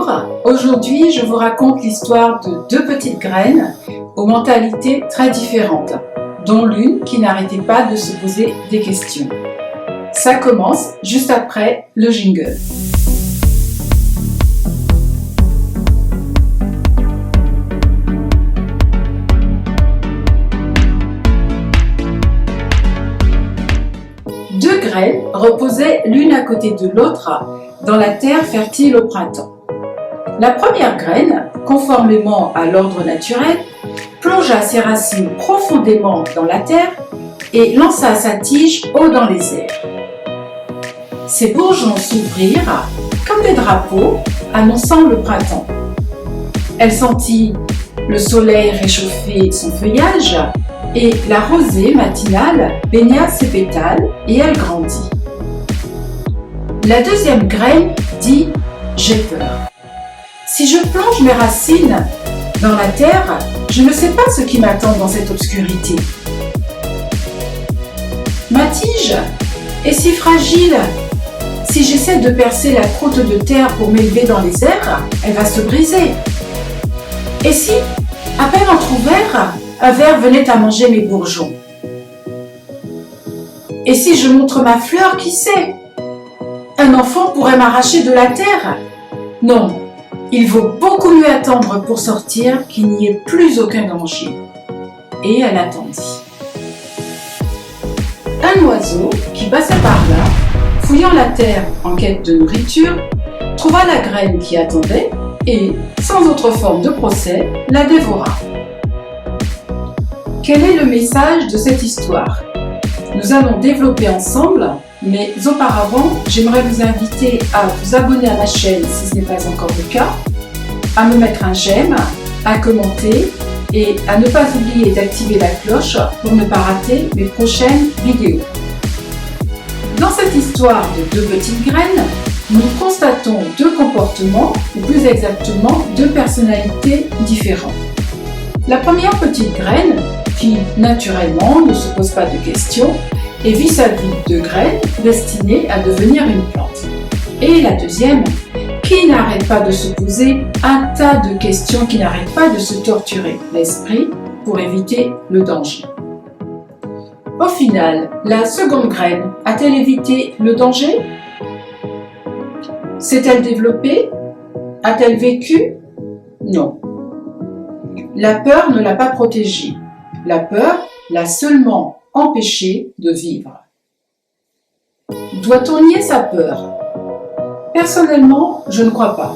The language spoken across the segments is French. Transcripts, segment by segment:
Bonjour, aujourd'hui je vous raconte l'histoire de deux petites graines aux mentalités très différentes, dont l'une qui n'arrêtait pas de se poser des questions. Ça commence juste après le jingle. Deux graines reposaient l'une à côté de l'autre dans la terre fertile au printemps. La première graine, conformément à l'ordre naturel, plongea ses racines profondément dans la terre et lança sa tige haut dans les airs. Ses bourgeons s'ouvrirent comme des drapeaux annonçant le printemps. Elle sentit le soleil réchauffer son feuillage et la rosée matinale baigna ses pétales et elle grandit. La deuxième graine dit « J'ai peur. Si je plonge mes racines dans la terre, je ne sais pas ce qui m'attend dans cette obscurité. Ma tige est si fragile. Si j'essaie de percer la croûte de terre pour m'élever dans les airs, elle va se briser. Et si, à peine entrouvert, un ver venait à manger mes bourgeons? Et si je montre ma fleur, qui sait? Un enfant pourrait m'arracher de la terre? Non, il vaut beaucoup mieux attendre pour sortir qu'il n'y ait plus aucun danger. Et elle attendit. Un oiseau qui passait par là, fouillant la terre en quête de nourriture, trouva la graine qui attendait et, sans autre forme de procès, la dévora. Quel est le message de cette histoire? Nous allons développer ensemble, mais auparavant, j'aimerais vous inviter à vous abonner à ma chaîne si ce n'est pas encore le cas, à me mettre un j'aime, à commenter et à ne pas oublier d'activer la cloche pour ne pas rater mes prochaines vidéos. Dans cette histoire de deux petites graines, nous constatons deux comportements, ou plus exactement deux personnalités différentes. La première petite graine, qui naturellement ne se pose pas de questions et vit sa vie de graine destinée à devenir une plante. Et la deuxième, qui n'arrête pas de se poser un tas de questions, qui n'arrête pas de se torturer l'esprit pour éviter le danger. Au final, la seconde graine a-t-elle évité le danger? S'est-elle développée? A-t-elle vécu? Non. La peur ne l'a pas protégée. La peur l'a seulement empêché de vivre. Doit-on nier sa peur? Personnellement, je ne crois pas.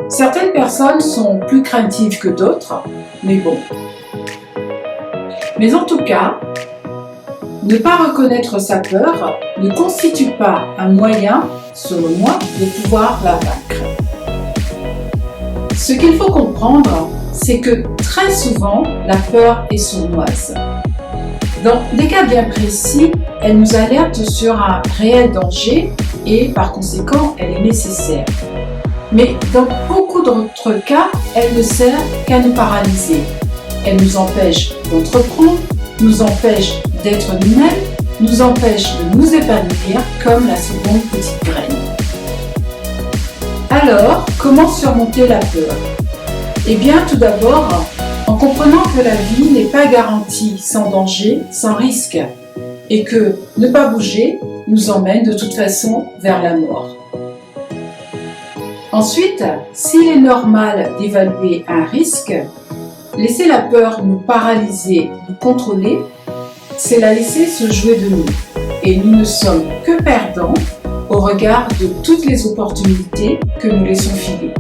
Certaines personnes sont plus craintives que d'autres, mais bon. Mais en tout cas, ne pas reconnaître sa peur ne constitue pas un moyen, selon moi, de pouvoir la vaincre. Ce qu'il faut comprendre, c'est que très souvent, la peur est sournoise. Dans des cas bien précis, elle nous alerte sur un réel danger et par conséquent, elle est nécessaire. Mais dans beaucoup d'autres cas, elle ne sert qu'à nous paralyser. Elle nous empêche d'entreprendre, nous empêche d'être nous-mêmes, nous empêche de nous épanouir comme la seconde petite graine. Alors, comment surmonter la peur? Eh bien, tout d'abord, en comprenant que la vie n'est pas garantie sans danger, sans risque, et que ne pas bouger nous emmène de toute façon vers la mort. Ensuite, s'il est normal d'évaluer un risque, laisser la peur nous paralyser, nous contrôler, c'est la laisser se jouer de nous. Et nous ne sommes que perdants au regard de toutes les opportunités que nous laissons filer.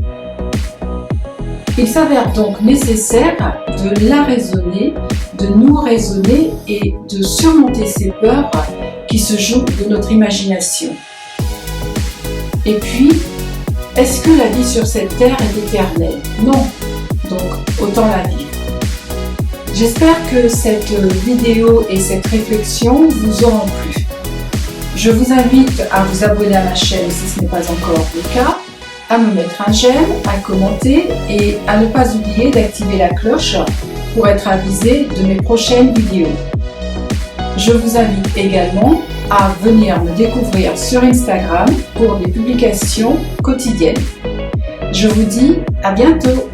Il s'avère donc nécessaire de la raisonner, de nous raisonner et de surmonter ces peurs qui se jouent de notre imagination. Et puis, est-ce que la vie sur cette terre est éternelle? Non, donc autant la vivre. J'espère que cette vidéo et cette réflexion vous auront plu. Je vous invite à vous abonner à ma chaîne si ce n'est pas encore le cas, à me mettre un j'aime, à commenter et à ne pas oublier d'activer la cloche pour être avisé de mes prochaines vidéos. Je vous invite également à venir me découvrir sur Instagram pour des publications quotidiennes. Je vous dis à bientôt.